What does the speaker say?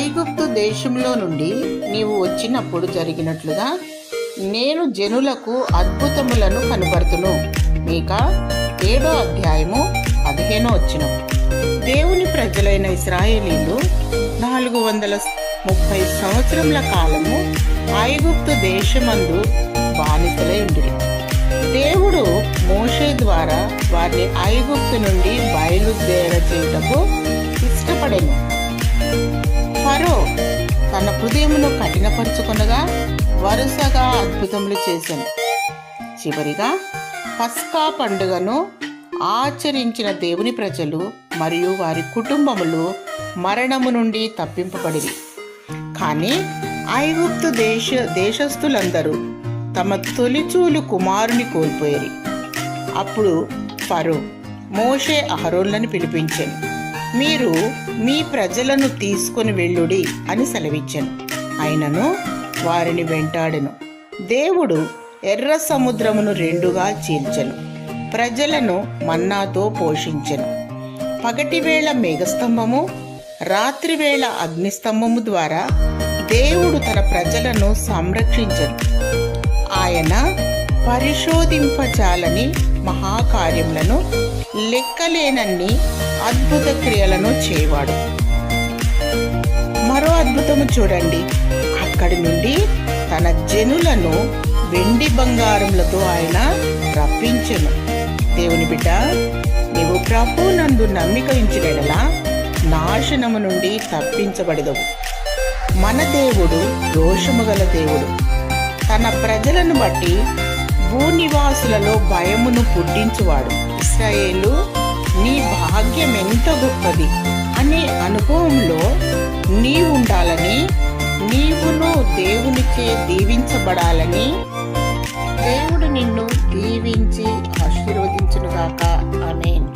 ఐగుప్తు దేశంలో నుండి నీవు వచ్చినప్పుడు జరిగినట్లుగా నేను జనులకు అద్భుతములను కనబడుతును. మీకా 7వ అధ్యాయము 15వ వచనం. దేవుని ప్రజలైన ఇశ్రాయేలీలు 430 సంవత్సరముల కాలము ఐగుప్తు దేశమందు బానిసలై ఉండిరి. దేవుడు మోషే ద్వారా వారిని ఐగుప్తు నుండి బయలుదేరచేయుటకు ఇష్టపడెను. ఫరో తన హృదయమును కఠినపరుచుకొనగా వరుసగా అద్భుతములు చేశాను. చివరిగా పస్కా పండుగను ఆచరించిన దేవుని ప్రజలు మరియు వారి కుటుంబములు మరణము నుండి తప్పింపబడిరి. కానీ ఐగుప్తు దేశస్థులందరూ తమ తొలిచూలు కుమారుని కోల్పోయారు. అప్పుడు ఫరో మోషే అహరోన్లను పిలిపించాను. మీరు మీ ప్రజలను తీసుకొని వెళ్ళుడి అని సెలవిచ్చాను. అయినను వారిని వెంటాడెను. దేవుడు ఎర్ర సముద్రమును 2గా చీల్చెను. ప్రజలను మన్నాతో పోషించెను. పగటివేళ మేఘస్తంభము, రాత్రివేళ అగ్నిస్తంభము ద్వారా దేవుడు తన ప్రజలను సంరక్షించెను. ఆయన పరిశోధింపజాలని మహాకార్యములను, లెక్కలేనన్ని అద్భుత క్రియలను చేయవాడు. మరో అద్భుతము చూడండి. అక్కడి నుండి తన జనులను వెండి బంగారములతో ఆయన రప్పించెను. దేవుని బిడ్డ, నీవు ప్రభువునందు నమ్మిక ఉంచినెడలా నాశనము నుండి తప్పించబడదవు. మన దేవుడు రోషము గల దేవుడు. తన ప్రజలను బట్టి భూనివాసులలో భయమును పుట్టించువాడు. ఇశ్రాయేలు, నీ భాగ్యం ఎంత గొప్పది అనే అనుభవంలో నీవుండాలని, నీవును దేవునిచే దీవించబడాలని దేవుడు నిన్ను దీవించి ఆశీర్వదించునుగాక. ఆమేన్.